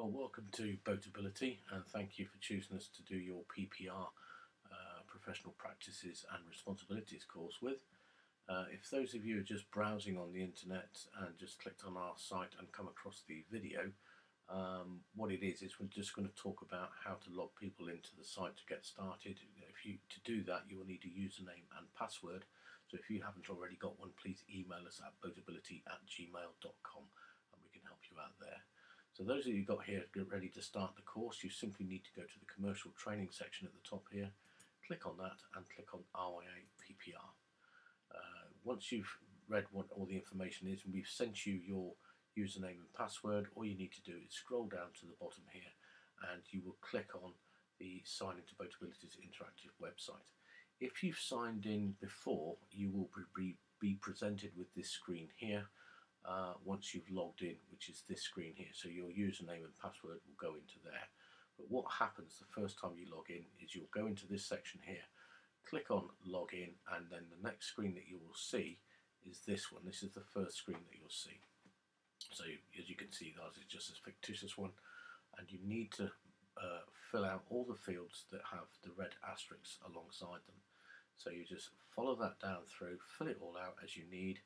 Well, welcome to Boatability, and thank you for choosing us to do your PPR Professional Practices and Responsibilities course with. If those of you are just browsing on the internet and just clicked on our site and come across the video, what it is we're just going to talk about how to log people into the site to get started. To do that, you will need a username and password. So if you haven't already got one, please email us at boatability@gmail.com and we can help you out there. So those of you got here get ready to start the course, you simply need to go to the commercial training section at the top here, click on that and click on RYA PPR. Once you've read what all the information is and we've sent you your username and password, all you need to do is scroll down to the bottom here and you will click on the Sign into Boatability's interactive website. If you've signed in before, you will be presented with this screen here. Once you've logged in, which is this screen here, so your username and password will go into there. But what happens the first time you log in is you'll go into this section here, click on login, and then the next screen that you will see is this one. This is the first screen that you'll see. So as you can see, that is just a fictitious one, and you need to fill out all the fields that have the red asterisks alongside them. So you just follow that down through, fill it all out as you need.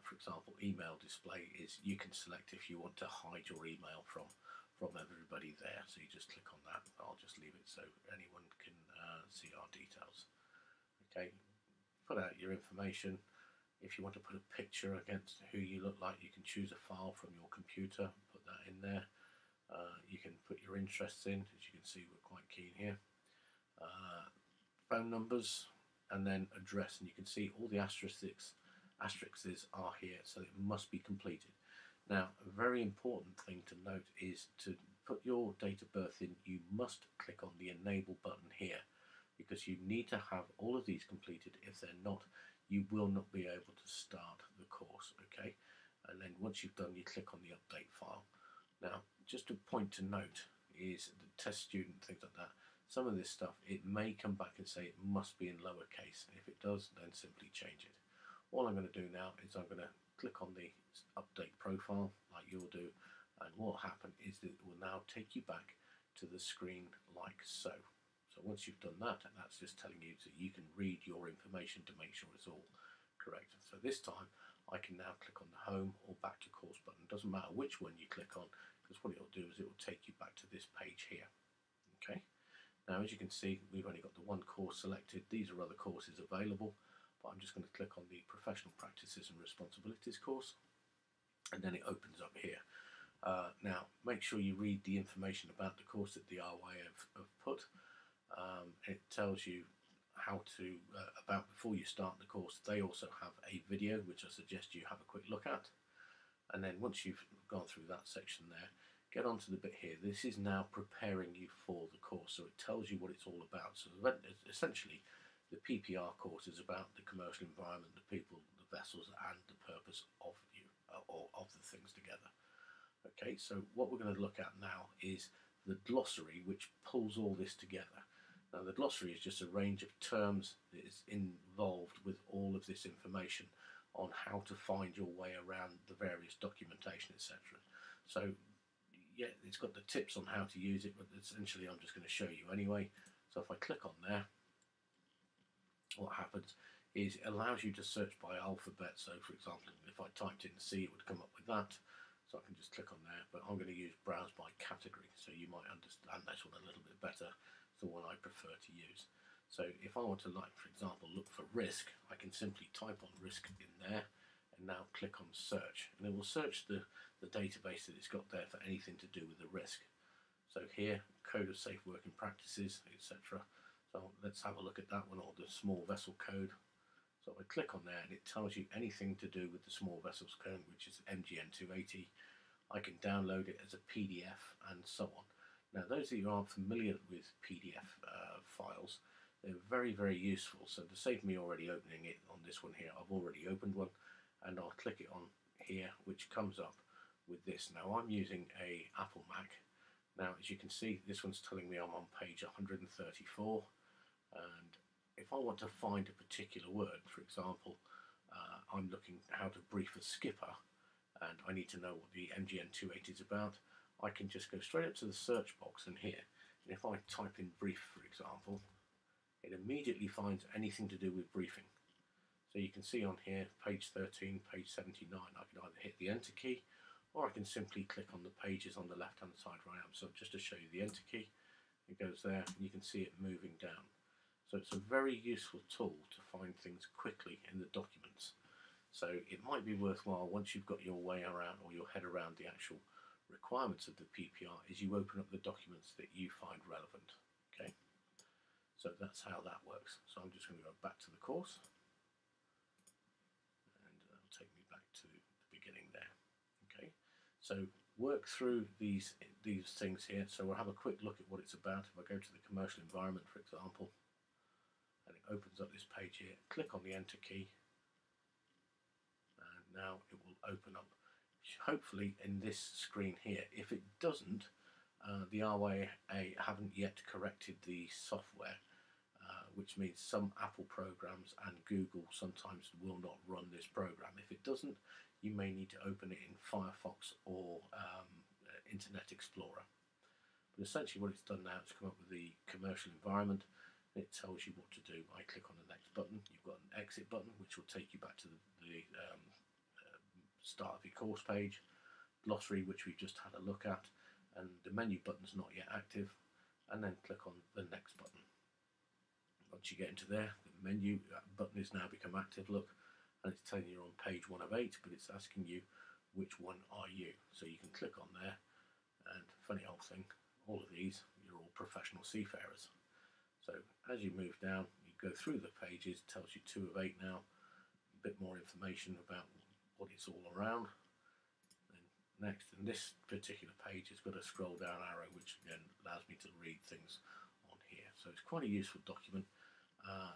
For example, email display is you can select if you want to hide your email from everybody there. So you just click on that. I'll just leave it so anyone can see our details. Okay, put out your information. If you want to put a picture against who you look like, you can choose a file from your computer, put that in there. You can put your interests in. As you can see, we're quite keen here. Phone numbers and then address, and you can see all the asterisks are here, so it must be completed. Now, a very important thing to note is to put your date of birth in, you must click on the enable button here, because you need to have all of these completed. If they're not, you will not be able to start the course, okay? And then once you've done, you click on the update file. Now, just a point to note is the test student, things like that, some of this stuff, it may come back and say it must be in lowercase. If it does, then simply change it. All I'm going to do now is I'm going to click on the update profile like you'll do, and what will happen is that it will now take you back to the screen like so. So once you've done that, and that's just telling you that you can read your information to make sure it's all correct. So this time I can now click on the home or back to course button. It doesn't matter which one you click on, because what it will do is it will take you back to this page here. Okay. Now as you can see, we've only got the one course selected. These are other courses available, but I'm just going to click on the Professional Practices and Responsibilities course, and then it opens up here. Now, make sure you read the information about the course that the RYA have put. It tells you how to, before you start the course, they also have a video, which I suggest you have a quick look at. And then once you've gone through that section there, get onto the bit here. This is now preparing you for the course, so it tells you what it's all about. So essentially, the PPR course is about the commercial environment, the people, the vessels, and the purpose of you, or of the things together. Okay, so what we're going to look at now is the glossary, which pulls all this together. Now, the glossary is just a range of terms that is involved with all of this information on how to find your way around the various documentation, etc. So, yeah, it's got the tips on how to use it, but essentially I'm just going to show you anyway. So if I click on there, what happens is it allows you to search by alphabet. So for example, if I typed in C, it would come up with that. So I can just click on there, but I'm going to use browse by category, so you might understand this one a little bit better. It's the one I prefer to use. So if I want to, like, for example, look for risk, I can simply type on risk in there and now click on search, and it will search the database that it's got there for anything to do with the risk. So here, code of safe working practices, etc. So let's have a look at that one, or the small vessel code. So I click on there and it tells you anything to do with the small vessels code, which is MGN 280. I can download it as a PDF and so on. Now, those of you who aren't familiar with PDF files, they're very, very useful. So to save me already opening it on this one here, I've already opened one, and I'll click it on here, which comes up with this. Now, I'm using a Apple Mac. Now, as you can see, this one's telling me I'm on page 134, and if I want to find a particular word, for example, I'm looking how to brief a skipper, and I need to know what the MGN 280 is about, I can just go straight up to the search box in here, and if I type in brief, for example, it immediately finds anything to do with briefing. So you can see on here, page 13, page 79, I can either hit the enter key, or I can simply click on the pages on the left hand side where I am. So just to show you the enter key, it goes there, and you can see it moving down. So it's a very useful tool to find things quickly in the documents. So it might be worthwhile, once you've got your way around or your head around the actual requirements of the PPR, is you open up the documents that you find relevant. Okay, so that's how that works. So I'm just going to go back to the course, and it'll take me back to the beginning there. Okay, so work through these things here. So we'll have a quick look at what it's about. If I go to the commercial environment, for example, and it opens up this page here, click on the enter key, and now it will open up, hopefully in this screen here. If it doesn't, the RYA haven't yet corrected the software, which means some Apple programs and Google sometimes will not run this program. If it doesn't, you may need to open it in Firefox or Internet Explorer. But essentially what it's done now, it's come up with the commercial environment. It tells you what to do. I click on the next button. You've got an exit button, which will take you back to the start of your course page, glossary, which we've just had a look at, and the menu button's not yet active, and then click on the next button. Once you get into there, the menu button is now become active, look, and it's telling you you're on page 1 of 8, but it's asking you which one are you. So you can click on there, and funny old thing, all of these, you're all professional seafarers. So as you move down, you go through the pages, it tells you 2 of 8 now, a bit more information about what it's all around. Then next, in this particular page, it's got a scroll down arrow, which again allows me to read things on here. So it's quite a useful document.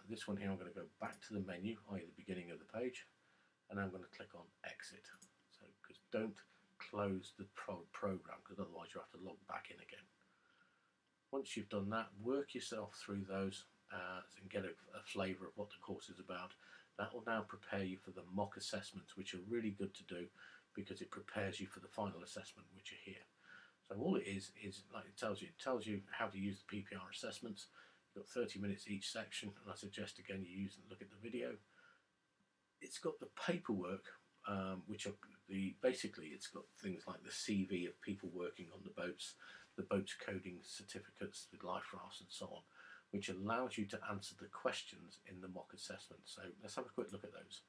This one here, I'm going to go back to the menu, i.e. the beginning of the page, and I'm going to click on exit. So because don't close the program, because otherwise you have to log back in again. Once you've done that, work yourself through those and get a flavour of what the course is about. That will now prepare you for the mock assessments, which are really good to do because it prepares you for the final assessment, which are here. So all it is like it tells you how to use the PPR assessments. You've got 30 minutes each section, and I suggest again you use and look at the video. It's got the paperwork, which are basically it's got things like the CV of people working on the boats coding certificates, the life rafts and so on, which allows you to answer the questions in the mock assessment. So let's have a quick look at those.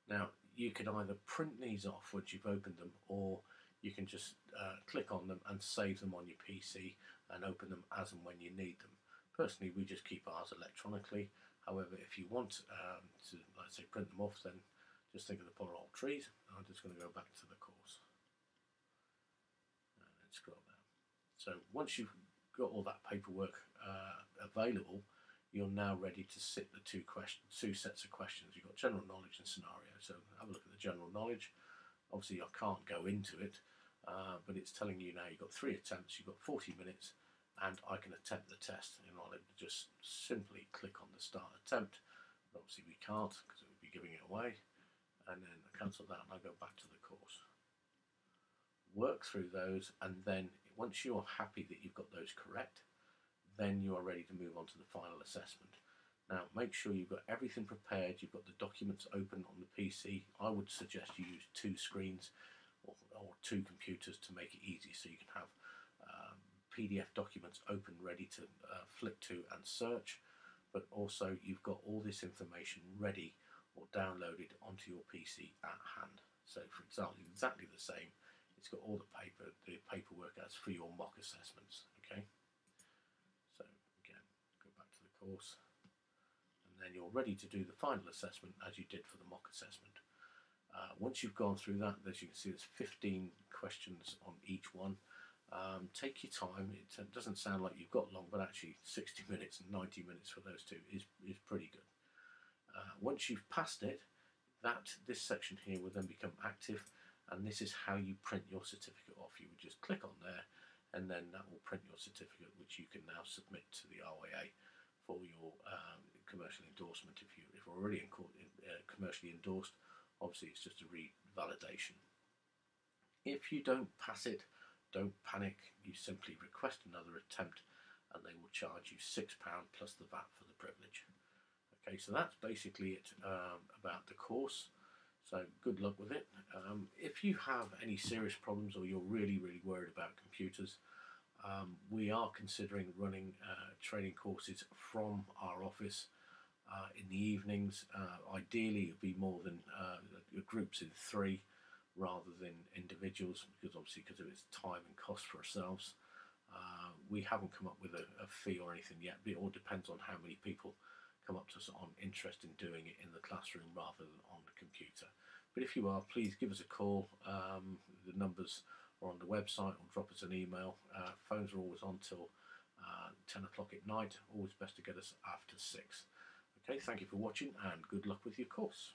Now you can either print these off once you've opened them, or you can just click on them and save them on your PC and open them as and when you need them. Personally, we just keep ours electronically. However, if you want to, let's say, print them off, then just think of the poor old trees. I'm just going to go back to the course. Scroll down. So once you've got all that paperwork available, you're now ready to sit the two sets of questions. You've got general knowledge and scenario. So have a look at the general knowledge. Obviously I can't go into it, but it's telling you now you've got 3 attempts, you've got 40 minutes, and I can attempt the test. And I'll just simply click on the start attempt. But obviously we can't because it would be giving it away. And then I cancel that and I go back to the course. Work through those, and then once you're happy that you've got those correct, then you are ready to move on to the final assessment. Now make sure you've got everything prepared, you've got the documents open on the PC. I would suggest you use 2 screens or 2 computers to make it easy, so you can have PDF documents open ready to flick to and search, but also you've got all this information ready or downloaded onto your PC at hand. So for example, exactly the same. It's got all the paperwork as for your mock assessments. Okay. So again, go back to the course, and then you're ready to do the final assessment as you did for the mock assessment. Once you've gone through that, as you can see, there's 15 questions on each one. Take your time. It doesn't sound like you've got long, but actually 60 minutes and 90 minutes for those two is pretty good. Once you've passed it, this section here will then become active. And this is how you print your certificate off. You would just click on there, and then that will print your certificate, which you can now submit to the RYA for your commercial endorsement. If you're already commercially endorsed, obviously it's just a revalidation. If you don't pass it, don't panic. You simply request another attempt and they will charge you £6 plus the VAT for the privilege. Okay, so that's basically it about the course. So good luck with it. If you have any serious problems or you're really worried about computers, we are considering running training courses from our office in the evenings. Ideally, it would be more than groups in 3 rather than individuals, because obviously because of its time and cost for ourselves. We haven't come up with a fee or anything yet, but it all depends on how many people come up to us on interest in doing it in the classroom rather than on the computer. But if you are, please give us a call. The numbers are on the website, or drop us an email. Phones are always on till 10 o'clock at night. Always best to get us after 6. Okay, thank you for watching and good luck with your course.